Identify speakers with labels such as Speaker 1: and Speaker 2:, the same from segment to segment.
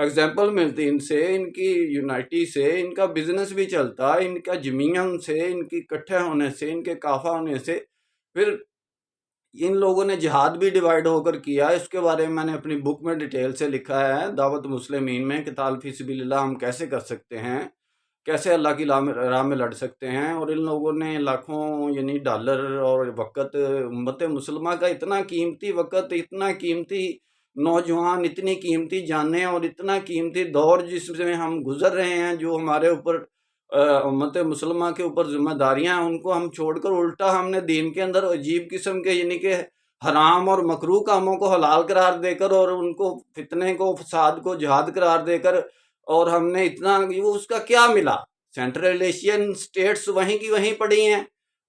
Speaker 1: Example ملتی ان سے، ان کی یونائٹی سے، ان کا بزنس بھی چلتا، ان کا جمعیت سے، ان کی اکٹھے ہونے سے، ان کے کافہ ہونے سے۔ پھر ان لوگوں نے جہاد بھی ڈیوائیڈ ہو کر کیا، اس کے بارے میں نے اپنی بک میں ڈیٹیل سے لکھا ہے، دعوت مسلمین میں، قتال فی سبیل اللہ ہم کیسے کر سکتے ہیں، کیسے اللہ کی راہ میں لڑ سکتے ہیں۔ اور ان لوگوں نے لاکھوں یعنی ڈالر اور وقت، امت مسلمہ کا اتنا قیمتی وقت، اتنا قیمتی نوجوان، اتنی قیمتی جانیں اور اتنا قیمتی دور جس میں ہم گزر رہے ہیں، جو ہمارے اوپر امت مسلمہ کے اوپر ذمہ داریاں ہیں، ان کو ہم چھوڑ کر الٹا ہم نے دین کے اندر عجیب قسم کے یعنی کہ حرام اور مکروہ کاموں کو حلال قرار دے کر، اور ان کو فتنے کو، فساد کو جہاد قرار دے کر، اور ہم نے اتنا، وہ اس کا کیا ملا؟ سینٹرل ایشین سٹیٹس وہیں کی وہیں پڑی ہیں،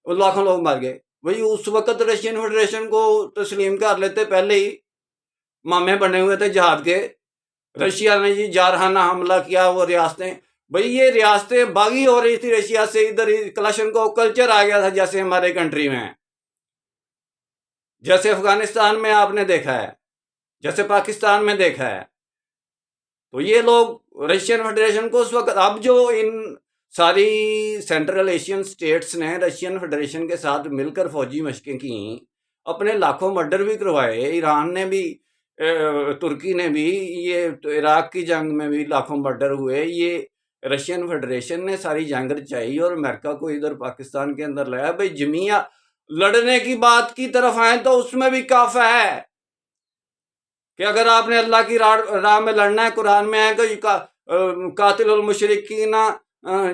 Speaker 1: وہ لاکھوں لوگ مر گئے۔ وہی اس وقت رشین فیڈریشن کو تسلیم کر لیتے، پہلے ہی مامے بنے ہوئے تھے جہاد کے۔ رشیا نے جی جارحانہ حملہ کیا، وہ ریاستیں، بھئی یہ ریاستیں باغی ہو رہی تھی رشیا سے، ادھر کلاشن کو کلچر آ گیا تھا جیسے ہمارے کنٹری میں، جیسے افغانستان میں آپ نے دیکھا ہے، جیسے پاکستان میں دیکھا ہے۔ تو یہ لوگ رشین فیڈریشن کو اس وقت، اب جو ان ساری سینٹرل ایشین سٹیٹس نے رشین فیڈریشن کے ساتھ مل کر فوجی مشقیں کی، اپنے لاکھوں مرڈر بھی کروائے، ایران نے بھی، ترکی نے بھی، یہ عراق کی جنگ میں بھی لاکھوں مرڈر ہوئے، یہ رشین فیڈریشن نے ساری جنگ رچائی اور امریکہ کو ادھر پاکستان کے اندر لایا۔ بھئی جمعیہ لڑنے کی بات کی طرف آئیں تو اس میں بھی کافر ہے کہ اگر آپ نے اللہ کی راہ میں لڑنا ہے، قرآن میں ہے کہ قاتل المشرکین،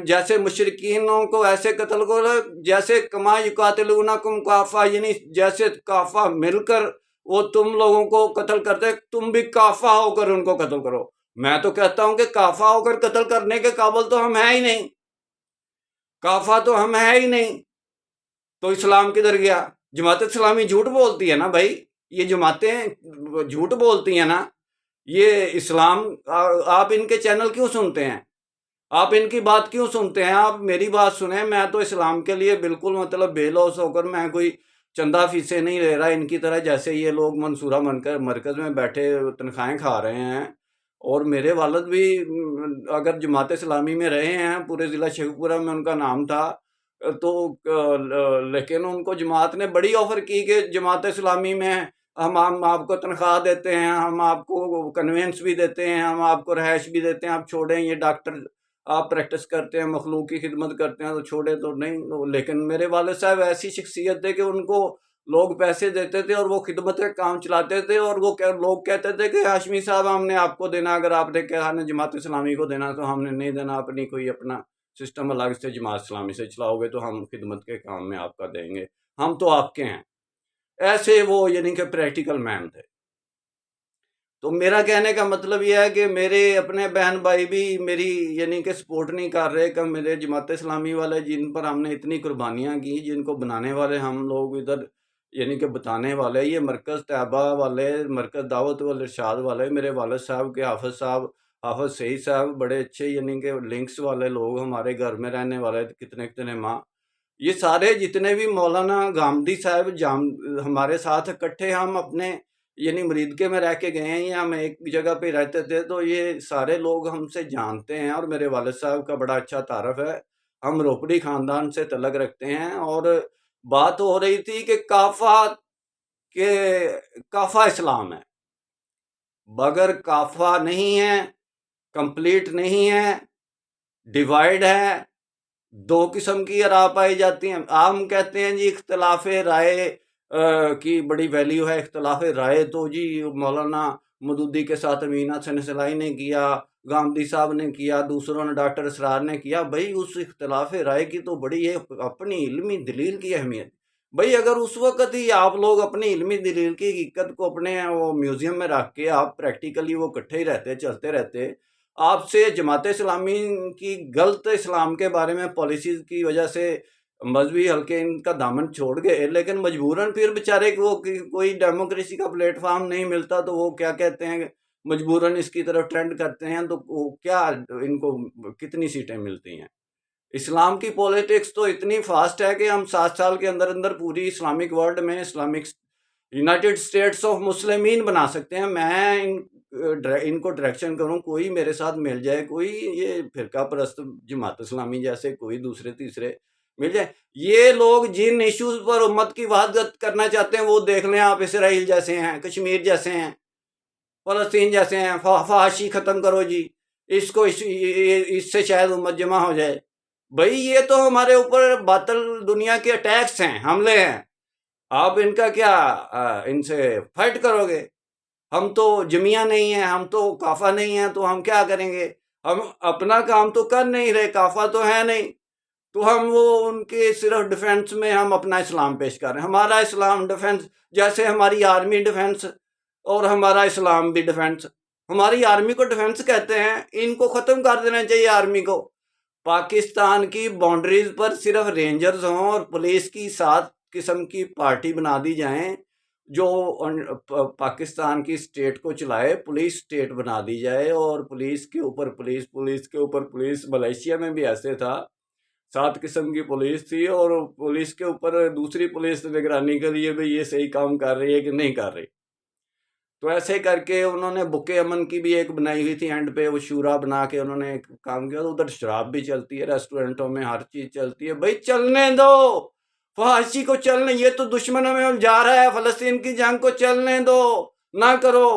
Speaker 1: جیسے مشرکینوں کو ایسے قتل کرو جیسے کما یقاتلونکم کافہ، یعنی جیسے کافہ مل کر وہ تم لوگوں کو قتل کرتے، تم بھی کافہ ہو کر ان کو قتل کرو۔ میں تو کہتا ہوں کہ کافہ ہو کر قتل کرنے کے قابل تو ہم ہیں ہی نہیں، کافہ تو ہم ہیں ہی نہیں، تو اسلام کدھر گیا؟ جماعت اسلامی جھوٹ بولتی ہے نا بھائی، یہ جماعتیں جھوٹ بولتی ہیں نا، یہ اسلام، آپ ان کے چینل کیوں سنتے ہیں؟ آپ ان کی بات کیوں سنتے ہیں؟ آپ میری بات سنیں، میں تو اسلام کے لیے بالکل مطلب بے لوث ہو کر، میں کوئی چندہ فیسے نہیں لے رہا ان کی طرح، جیسے یہ لوگ منصورہ مرکز میں بیٹھے تنخواہیں کھا رہے ہیں۔ اور میرے والد بھی اگر جماعت اسلامی میں رہے ہیں، پورے ضلع شیخوپورہ میں ان کا نام تھا، تو لیکن ان کو جماعت نے بڑی آفر کی کہ جماعت اسلامی میں ہم آپ کو تنخواہ دیتے ہیں، ہم آپ کو کنوینس بھی دیتے ہیں، ہم آپ کو رہائش بھی دیتے ہیں، آپ چھوڑیں، یہ ڈاکٹر آپ پریکٹس کرتے ہیں، مخلوق کی خدمت کرتے ہیں تو چھوڑے تو نہیں۔ لیکن میرے والد صاحب ایسی شخصیت تھے کہ ان کو لوگ پیسے دیتے تھے اور وہ خدمت کا کام چلاتے تھے، اور وہ لوگ کہتے تھے کہ ہاشمی صاحب ہم نے آپ کو دینا، اگر آپ نے کہا نے جماعت اسلامی کو دینا تو ہم نے نہیں دینا، اپنی کوئی اپنا سسٹم الگ سے جماعت اسلامی سے چلاؤ گے تو ہم خدمت کے کام میں آپ کا دیں گے، ہم تو آپ کے ہیں۔ ایسے وہ یعنی کہ پریکٹیکل مین تھے۔ تو میرا کہنے کا مطلب یہ ہے کہ میرے اپنے بہن بھائی بھی میری یعنی کہ سپورٹ نہیں کر رہے، کہ میرے جماعت اسلامی والے جن پر ہم نے اتنی قربانیاں کی، جن کو بنانے والے ہم لوگ ادھر یعنی کہ بتانے والے، یہ مرکز طیبہ والے، مرکز دعوت والارشاد والے، میرے والد صاحب کے حافظ صاحب، حافظ سعید صاحب، بڑے اچھے یعنی کہ لنکس والے لوگ، ہمارے گھر میں رہنے والے کتنے کتنے ماں، یہ سارے جتنے بھی مولانا گامدی صاحب ہمارے ساتھ اکٹھے ہم اپنے یعنی مریدکے میں رہ کے گئے ہیں، یا ہم ایک جگہ پہ رہتے تھے، تو یہ سارے لوگ ہم سے جانتے ہیں، اور میرے والد صاحب کا بڑا اچھا تعارف ہے، ہم روپڑی خاندان سے تعلق رکھتے ہیں۔ اور بات ہو رہی تھی کہ کافہ اسلام ہے، بغیر کافہ نہیں ہے، کمپلیٹ نہیں ہے، ڈیوائیڈ ہے، دو قسم کی آراء پائی جاتی ہیں۔ ہم کہتے ہیں جی اختلاف رائے کی بڑی ویلیو ہے، اختلاف رائے تو جی مولانا مودودی کے ساتھ امین حسن صلاحی نے کیا، گامدی صاحب نے کیا، دوسروں نے ڈاکٹر اسرار نے کیا۔ بھئی اس اختلاف رائے کی تو بڑی ہے اپنی علمی دلیل کی اہمیت۔ بھئی اگر اس وقت ہی آپ لوگ اپنی علمی دلیل کی حقیقت کو اپنے وہ میوزیم میں رکھ کے آپ پریکٹیکلی وہ اکٹھے ہی رہتے، چلتے رہتے، آپ سے جماعت اسلامی کی غلط اسلام کے بارے میں پالیسیز کی وجہ سے مذہبی حلقے ان کا دامن چھوڑ گئے، لیکن مجبوراً پھر بیچارے وہ کوئی ڈیموکریسی کا پلیٹ فارم نہیں ملتا تو وہ کیا کہتے ہیں، مجبوراً اس کی طرف ٹرینڈ کرتے ہیں، تو کیا ان کو کتنی سیٹیں ملتی ہیں؟ اسلام کی پولیٹکس تو اتنی فاسٹ ہے کہ ہم 7 سال کے اندر اندر پوری اسلامک ورلڈ میں، اسلامک یونائٹڈ اسٹیٹس آف مسلمین بنا سکتے ہیں. میں ان کو ڈائریکشن کروں، کوئی میرے ساتھ مل جائے، کوئی یہ فرقہ پرست جماعت اسلامی جیسے کوئی دوسرے تیسرے مل جائے. یہ لوگ جن ایشوز پر امت کی وحدت کرنا چاہتے ہیں وہ دیکھ لیں آپ. اسرائیل جیسے ہیں، کشمیر جیسے ہیں، فلسطین جیسے ہیں. فحاشی ختم کرو جی، اس سے شاید امت جمع ہو جائے. بھائی یہ تو ہمارے اوپر باطل دنیا کے اٹیکس ہیں، حملے ہیں. آپ ان کا کیا ان سے فائٹ کرو گے؟ ہم تو جمعیہ نہیں ہیں، ہم تو کافہ نہیں ہیں، تو ہم کیا کریں گے؟ ہم اپنا کام تو کر نہیں رہے، کافہ تو ہے نہیں، تو ہم وہ ان کے صرف ڈیفنس میں ہم اپنا اسلام پیش کر رہے ہیں. ہمارا اسلام ڈیفنس، جیسے ہماری آرمی ڈیفنس اور ہمارا اسلام بھی ڈیفنس. ہماری آرمی کو ڈیفنس کہتے ہیں، ان کو ختم کر دینا چاہیے آرمی کو. پاکستان کی باؤنڈریز پر صرف رینجرز ہوں اور پولیس کی 7 قسم کی پارٹی بنا دی جائیں جو پاکستان کی اسٹیٹ کو چلائے. پولیس اسٹیٹ بنا دی جائے اور پولیس کے اوپر پولیس کے اوپر پولیس. ملیشیا میں بھی ایسے تھا، 7 قسم کی پولیس تھی اور پولیس کے اوپر دوسری پولیس نگرانی کے لیے بھی یہ صحیح کام کر رہی ہے کہ نہیں کر رہی. تو ایسے کر کے انہوں نے بک امن کی بھی ایک بنائی ہوئی تھی، اینڈ پہ وہ شورا بنا کے انہوں نے ایک کام کیا. ادھر شراب بھی چلتی ہے، ریسٹورنٹوں میں ہر چیز چلتی ہے. بھائی چلنے دو، فحاشی کو چلنے. یہ تو دشمنوں میں الجھا رہا ہے، فلسطین کی جنگ کو چلنے دو، نہ کرو.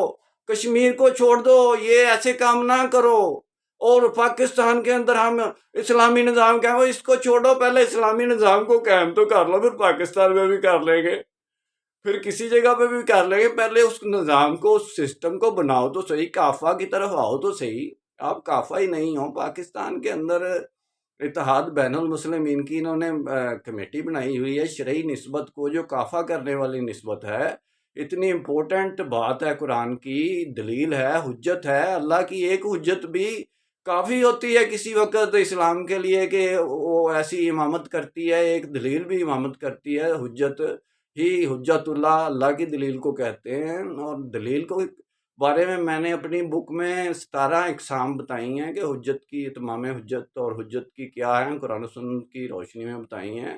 Speaker 1: کشمیر کو چھوڑ دو، یہ ایسے کام نہ کرو. اور پاکستان کے اندر ہم اسلامی نظام قائم، اس کو چھوڑو، پہلے اسلامی نظام کو قائم تو کر لو، پھر پاکستان میں بھی کر لیں گے، پھر کسی جگہ پہ بھی کر لیں گے. پہلے اس نظام کو، اس سسٹم کو بناؤ تو صحیح، کافہ کی طرف آؤ تو صحیح. آپ کافہ ہی نہیں ہو. پاکستان کے اندر اتحاد بین المسلمین کی انہوں نے کمیٹی بنائی ہوئی ہے. شرعی نسبت کو جو کافہ کرنے والی نسبت ہے، اتنی امپورٹنٹ بات ہے، قرآن کی دلیل ہے، حجت ہے. اللہ کی ایک حجت بھی کافی ہوتی ہے کسی وقت اسلام کے لیے کہ وہ ایسی امامت کرتی ہے. ایک دلیل بھی امامت کرتی ہے. حجت ہی حجت اللہ، اللہ کی دلیل کو کہتے ہیں. اور دلیل کو بارے میں نے اپنی بک میں 17 اقسام بتائی ہیں کہ حجت کی، اتمام حجت اور حجت کی کیا ہیں، قرآن و سنت کی روشنی میں بتائی ہیں.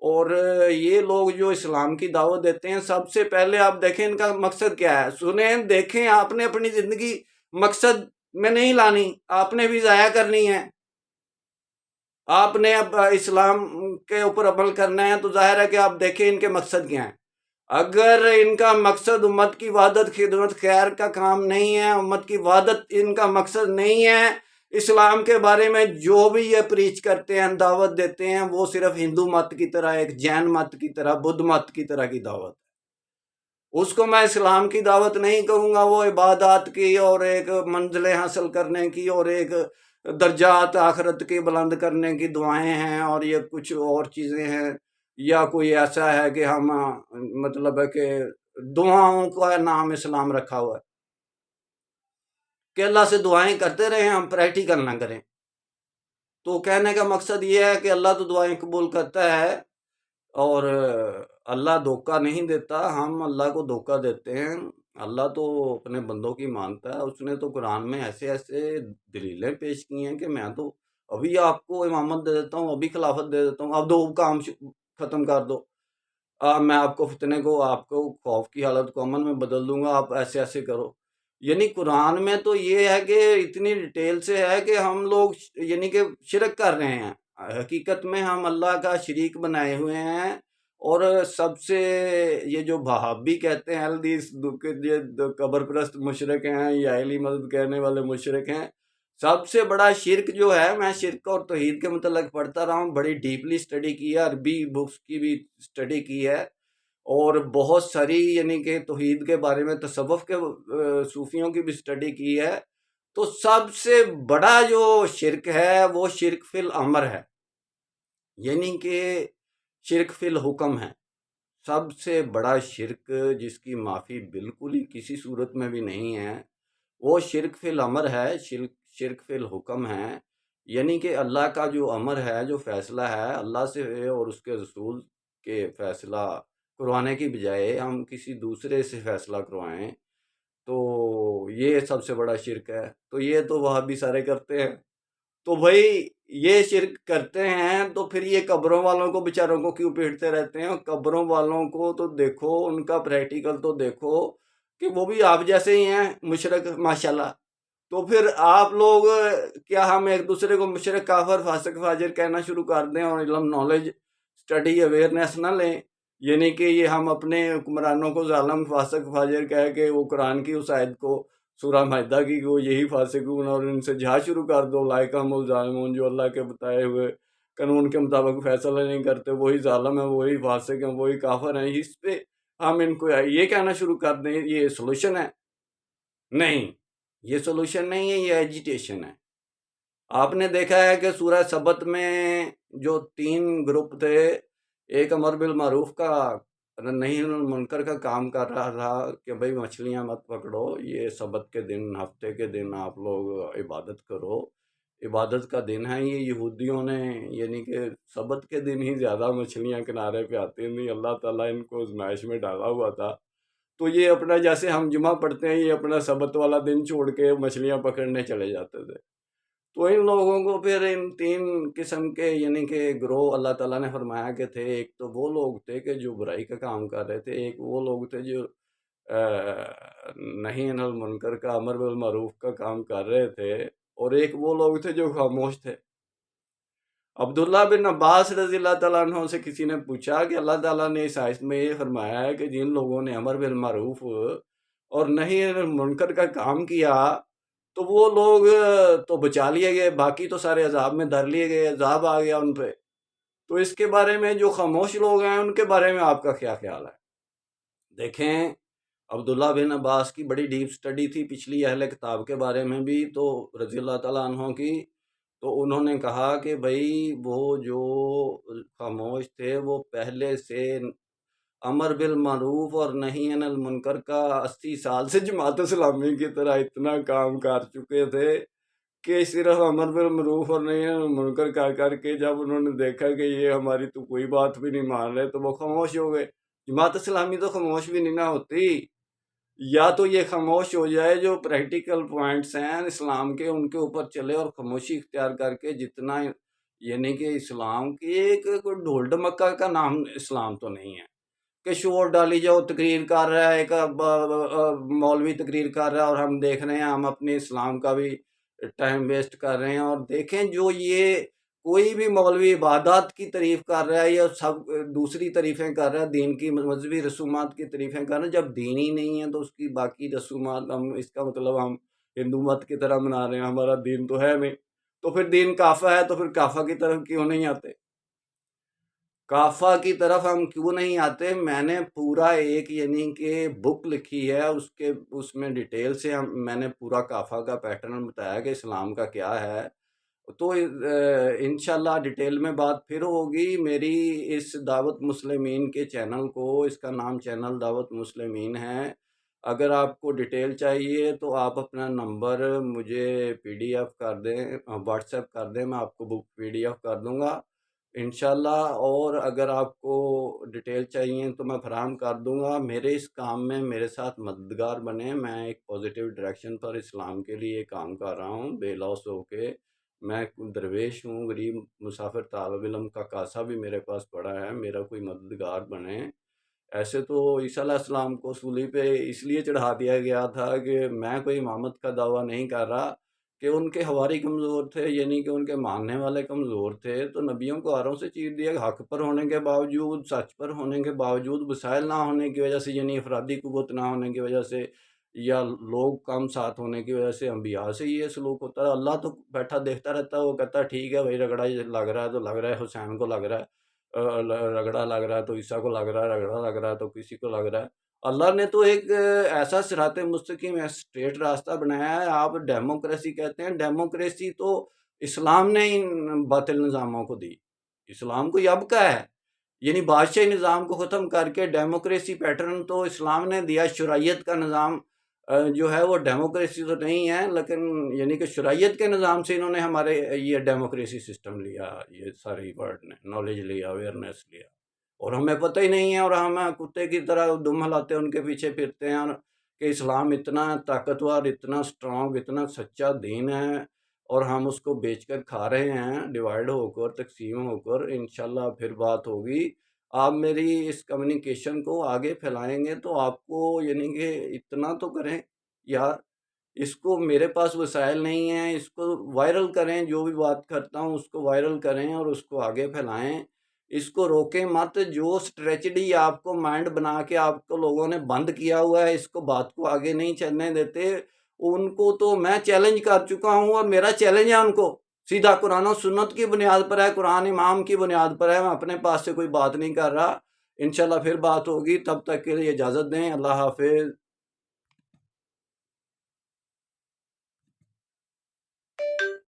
Speaker 1: اور یہ لوگ جو اسلام کی دعوت دیتے ہیں، سب سے پہلے آپ دیکھیں ان کا مقصد کیا ہے. سنیں، دیکھیں. آپ نے اپنی زندگی مقصد میں نہیں لانی، آپ نے بھی ضائع کرنی ہے. آپ نے اب اسلام کے اوپر عمل کرنا ہے تو ظاہر ہے کہ آپ دیکھیں ان کے مقصد کیا ہیں. اگر ان کا مقصد امت کی وحدت، خدمت خیر کا کام نہیں ہے، امت کی وحدت ان کا مقصد نہیں ہے، اسلام کے بارے میں جو بھی یہ پریچ کرتے ہیں، دعوت دیتے ہیں، وہ صرف ہندو مت کی طرح، ایک جین مت کی طرح، بدھ مت کی طرح کی دعوت ہے. اس کو میں اسلام کی دعوت نہیں کہوں گا. وہ عبادات کی اور ایک منزلیں حاصل کرنے کی اور ایک درجات آخرت کی بلند کرنے کی دعائیں ہیں، اور یہ کچھ اور چیزیں ہیں. یا کوئی ایسا ہے کہ ہم مطلب ہے کہ دعاؤں کا نام اسلام رکھا ہوا ہے کہ اللہ سے دعائیں کرتے رہیں، ہم پریکٹیکل نہ کریں. تو کہنے کا مقصد یہ ہے کہ اللہ تو دعائیں قبول کرتا ہے اور اللہ دھوکہ نہیں دیتا. ہم اللہ کو دھوکہ دیتے ہیں. اللہ تو اپنے بندوں کی مانتا ہے. اس نے تو قرآن میں ایسے ایسے دلیلیں پیش کی ہیں کہ میں تو ابھی آپ کو امامت دے دیتا ہوں، ابھی خلافت دے دیتا ہوں، اب دو کام ختم کر دو، میں آپ کو فتنے کو، آپ کو خوف کی حالت کو امن میں بدل دوں گا، آپ ایسے ایسے کرو. یعنی قرآن میں تو یہ ہے کہ اتنی ڈیٹیل سے ہے کہ ہم لوگ یعنی کہ شرک کر رہے ہیں. حقیقت میں ہم اللہ کا شریک بنائے ہوئے ہیں. اور سب سے یہ جو بہابی کہتے ہیں الدیس، یہ قبر پرست مشرک ہیں یا اہلی مدد کہنے والے مشرک ہیں، سب سے بڑا شرک جو ہے، میں شرک اور توحید کے متعلق پڑھتا رہا ہوں، بڑی ڈیپلی اسٹڈی کی ہے، عربی بکس کی بھی اسٹڈی کی ہے، اور بہت ساری یعنی کہ توحید کے بارے میں تصوف کے صوفیوں کی بھی اسٹڈی کی ہے. تو سب سے بڑا جو شرک ہے وہ شرک فی الامر ہے، یعنی کہ شرک فی الحکم ہے. سب سے بڑا شرک جس کی معافی بالکل ہی کسی صورت میں بھی نہیں ہے، وہ شرک فی الامر ہے، شرک فی الحکم ہے. یعنی کہ اللہ کا جو امر ہے، جو فیصلہ ہے اللہ سے اور اس کے رسول کے فیصلہ کروانے کی بجائے ہم کسی دوسرے سے فیصلہ کروائیں، تو یہ سب سے بڑا شرک ہے. تو یہ تو وہابی سارے کرتے ہیں. تو بھائی یہ شرک کرتے ہیں تو پھر یہ قبروں والوں کو بیچاروں کو کیوں پیٹتے رہتے ہیں؟ قبروں والوں کو تو دیکھو، ان کا پریکٹیکل تو دیکھو کہ وہ بھی آپ جیسے ہی ہیں مشرک ماشاءاللہ. تو پھر آپ لوگ کیا ہم ایک دوسرے کو مشرک، کافر، فاسق، فاجر کہنا شروع کر دیں اور علم، نالج، اسٹڈی، اویئرنیس نہ لیں؟ یعنی کہ یہ ہم اپنے حکمرانوں کو ظالم، فاسق، فاجر کہہ کے وہ قرآن کی اس آیت کو، سورہ مائدہ کی، وہ یہی فاسقون، اور ان سے جہاد شروع کر دو، اولئک هم الظالمون، جو اللہ کے بتائے ہوئے قانون کے مطابق فیصلہ نہیں کرتے، وہی ظالم ہیں، وہی فاسق ہیں، وہی کافر ہیں. اس پہ ہم ان کو یہ کہنا شروع کر دیں یہ سولوشن ہے؟ نہیں، یہ سولوشن نہیں ہے، یہ ایجیٹیشن ہے. آپ نے دیکھا ہے کہ سورہ سبت میں جو 3 گروپ تھے، ایک امر بالمعروف کا، نہی عن المنکر کا کام کر رہا تھا کہ بھئی مچھلیاں مت پکڑو، یہ سبت کے دن، ہفتے کے دن آپ لوگ عبادت کرو، عبادت کا دن ہے. یہ یہودیوں نے یعنی کہ سبت کے دن ہی زیادہ مچھلیاں کنارے پہ آتی ہیں، اللہ تعالیٰ ان کو آزمائش میں ڈالا ہوا تھا. تو یہ اپنا جیسے ہم جمعہ پڑھتے ہیں، یہ اپنا سبت والا دن چھوڑ کے مچھلیاں پکڑنے چلے جاتے تھے. تو ان لوگوں کو پھر ان 3 قسم کے یعنی کہ گروہ اللہ تعالیٰ نے فرمایا کہ تھے. ایک تو وہ لوگ تھے کہ جو برائی کا کام کر رہے تھے، ایک وہ لوگ تھے جو نہی عن المنکر کا، امر بالمعروف کا کام کر رہے تھے، اور ایک وہ لوگ تھے جو خاموش تھے. عبداللہ بن عباس رضی اللہ تعالیٰ عنہ سے کسی نے پوچھا کہ اللہ تعالیٰ نے اس آیت میں یہ فرمایا ہے کہ جن لوگوں نے امر بالمعروف اور نہی عن المنکر کا کام کیا تو وہ لوگ تو بچا لیے گئے، باقی تو سارے عذاب میں دھر لیے گئے، عذاب آ گیا ان پہ. تو اس کے بارے میں جو خاموش لوگ ہیں ان کے بارے میں آپ کا کیا خیال ہے؟ دیکھیں، عبداللہ بن عباس کی بڑی ڈیپ سٹڈی تھی پچھلی اہل کتاب کے بارے میں بھی، تو رضی اللہ تعالیٰ عنہ کی. تو انہوں نے کہا کہ بھئی وہ جو خاموش تھے وہ پہلے سے امر بالمعروف اور نہی عن المنکر کا 80 سال سے جماعت اسلامی کی طرح اتنا کام کر چکے تھے کہ صرف امر بالمعروف اور نہی عن المنکر کر کر کے جب انہوں نے دیکھا کہ یہ ہماری تو کوئی بات بھی نہیں مان رہے تو وہ خاموش ہو گئے. جماعت اسلامی تو خاموش بھی نہیں نہ ہوتی. یا تو یہ خاموش ہو جائے، جو پریکٹیکل پوائنٹس ہیں اسلام کے ان کے اوپر چلے اور خاموشی اختیار کر کے جتنا یعنی کہ اسلام کی ایک کوئی ڈھول ڈمکا کا نام اسلام تو نہیں ہے کہ شور ڈالی جاؤ، تقریر کر رہا ہے ایک مولوی، تقریر کر رہا ہے اور ہم دیکھ رہے ہیں، ہم اپنے اسلام کا بھی ٹائم ویسٹ کر رہے ہیں. اور دیکھیں جو یہ کوئی بھی مولوی عبادات کی تعریف کر رہا ہے یا سب دوسری تعریفیں کر رہا ہے، دین کی مذہبی رسومات کی تعریفیں کر رہا ہے، جب دین ہی نہیں ہے تو اس کی باقی رسومات ہم اس کا مطلب ہم ہندو مت کی طرح منا رہے ہیں، ہمارا دین تو ہے نہیں. تو پھر دین کافہ ہے، تو پھر کافہ کی طرف کیوں نہیں آتے؟ کافہ کی طرف ہم کیوں نہیں آتے؟ میں نے پورا ایک یعنی کہ بک لکھی ہے، اس میں ڈیٹیل سے میں نے پورا کافہ کا پیٹرن بتایا کہ اسلام کا کیا ہے. تو انشاءاللہ ڈیٹیل میں بات پھر ہوگی. میری اس دعوت مسلمین کے چینل کو، اس کا نام چینل دعوت مسلمین ہے. اگر آپ کو ڈیٹیل چاہیے تو آپ اپنا نمبر مجھے PDF کر دیں، واٹس ایپ کر دیں، میں آپ کو بک PDF کر دوں گا انشاءاللہ. اور اگر آپ کو ڈیٹیل چاہیے تو میں فراہم کر دوں گا. میرے اس کام میں میرے ساتھ مددگار بنیں. میں ایک پازیٹیو ڈائریکشن پر اسلام کے لیے کام کر رہا ہوں بے لوث ہو کے. میں درویش ہوں، غریب مسافر طالب علم کا کاسہ بھی میرے پاس پڑا ہے. میرا کوئی مددگار بنے. ایسے تو عیسیٰ علیہ السلام کو سولی پہ اس لیے چڑھا دیا گیا تھا کہ میں کوئی امامت کا دعویٰ نہیں کر رہا، کہ ان کے حواری کمزور تھے، یعنی کہ ان کے ماننے والے کمزور تھے، تو نبیوں کو آروں سے چیر دیا. حق پر ہونے کے باوجود، سچ پر ہونے کے باوجود، وسائل نہ ہونے کی وجہ سے، یعنی افرادی قوت نہ ہونے کی وجہ سے، یا لوگ کم ساتھ ہونے کی وجہ سے انبیاء سے یہ سلوک ہوتا ہے. اللہ تو بیٹھا دیکھتا رہتا ہے، وہ کہتا ہے ٹھیک ہے بھائی، رگڑا لگ رہا ہے تو لگ رہا ہے، حسین کو لگ رہا ہے، رگڑا لگ رہا ہے تو عیسیٰ کو لگ رہا ہے، رگڑا لگ رہا ہے تو کسی کو لگ رہا ہے. اللہ نے تو ایک ایسا صراط مستقیم اسٹریٹ راستہ بنایا ہے. آپ ڈیموکریسی کہتے ہیں، ڈیموکریسی تو اسلام نے ان باطل نظاموں کو دی. اسلام کو اب کا ہے، یعنی بادشاہی نظام کو ختم کر کے ڈیموکریسی پیٹرن تو اسلام نے دیا. شرعیت کا نظام جو ہے وہ ڈیموکریسی تو نہیں ہے، لیکن یعنی کہ شرعیت کے نظام سے انہوں نے ہمارے یہ ڈیموکریسی سسٹم لیا. یہ ساری ورڈ نے نالج لیا، اویئرنیس لیا، اور ہمیں پتہ ہی نہیں ہے، اور ہم کتے کی طرح دم ہلاتے ان کے پیچھے پھرتے ہیں کہ اسلام اتنا طاقتور، اتنا سٹرونگ، اتنا سچا دین ہے. اور ہم اس کو بیچ کر کھا رہے ہیں، ڈیوائڈ ہو کر، تقسیم ہو کر۔ انشاءاللہ پھر بات ہوگی۔ آپ میری اس کمیونیکیشن کو آگے پھیلائیں گے تو آپ کو یعنی کہ اتنا تو کریں یار، اس کو میرے پاس وسائل نہیں ہیں، اس کو وائرل کریں، جو بھی بات کرتا ہوں اس کو وائرل کریں اور اس کو آگے پھیلائیں، اس کو روکیں مت۔ جو اسٹریٹجی آپ کو مائنڈ بنا کے آپ کو لوگوں نے بند کیا ہوا ہے، اس کو بات کو آگے نہیں چلنے دیتے، ان کو تو میں چیلنج کر چکا ہوں اور میرا چیلنج ہے ان کو، سیدھا قرآن و سنت کی بنیاد پر ہے، قرآن امام کی بنیاد پر ہے، میں اپنے پاس سے کوئی بات نہیں کر رہا۔ انشاءاللہ پھر بات ہوگی، تب تک کے لیے اجازت دیں، اللہ حافظ۔